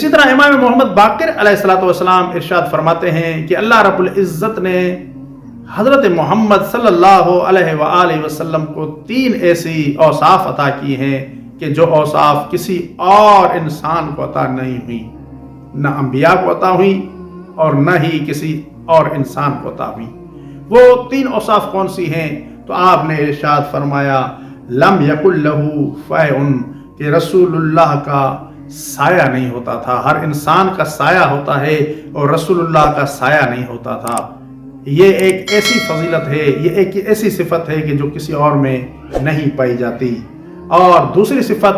اسی طرح امام محمد باقر علیہ السلام ارشاد فرماتے ہیں کہ اللہ رب العزت نے حضرت محمد صلی اللہ علیہ وآلہ وسلم کو 3 ایسی اوصاف عطا کی ہیں کہ جو اوصاف کسی اور انسان کو عطا نہیں ہوئی، نہ انبیاء کو عطا ہوئی اور نہ ہی کسی اور انسان کو عطا ہوئی۔ وہ 3 اوصاف کون سی ہیں؟ تو آپ نے ارشاد فرمایا لم یکن لہ فیء، کہ رسول اللہ کا سایہ نہیں ہوتا تھا۔ ہر انسان کا سایہ ہوتا ہے اور رسول اللہ کا سایہ نہیں ہوتا تھا۔ یہ ایک ایسی فضیلت ہے، یہ ایک ایسی صفت ہے کہ جو کسی اور میں نہیں پائی جاتی۔ اور دوسری صفت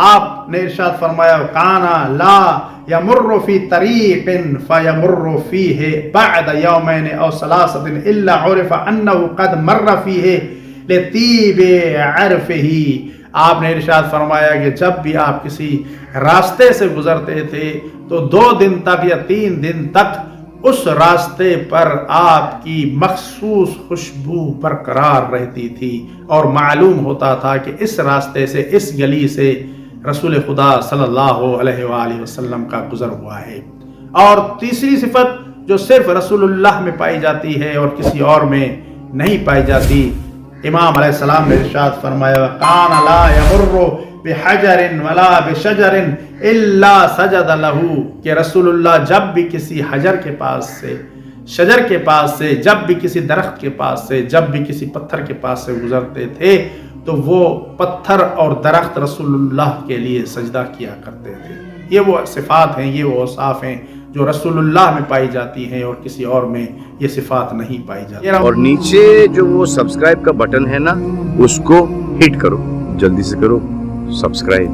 آپ نے ارشاد فرمایا کانا لا یمر فی طریق فیمر فیہ بعد یومین او ثلاثۃ الا عرف انہ قد مر فیہ لطیب عرفہ۔ آپ نے ارشاد فرمایا کہ جب بھی آپ کسی راستے سے گزرتے تھے تو 2 دن تک یا 3 دن تک اس راستے پر آپ کی مخصوص خوشبو برقرار رہتی تھی اور معلوم ہوتا تھا کہ اس راستے سے، اس گلی سے رسول خدا صلی اللہ علیہ وآلہ وسلم کا گزر ہوا ہے۔ اور تیسری صفت جو صرف رسول اللہ میں پائی جاتی ہے اور کسی اور میں نہیں پائی جاتی، امام علیہ السلام نے ارشاد فرمایا کان لا یمر بحجر ولا بشجر الا سجد لہ، کہ رسول اللہ جب بھی کسی حجر کے پاس سے، شجر کے پاس سے، جب بھی کسی درخت کے پاس سے، جب بھی کسی پتھر کے پاس سے گزرتے تھے تو وہ پتھر اور درخت رسول اللہ کے لیے سجدہ کیا کرتے تھے۔ یہ وہ صفات ہیں، یہ وہ اوصاف ہیں جو رسول اللہ میں پائی جاتی ہیں اور کسی اور میں یہ صفات نہیں پائی جاتی۔ اور نیچے جو وہ سبسکرائب کا بٹن ہے نا، اس کو ہٹ کرو، جلدی سے کرو سبسکرائب۔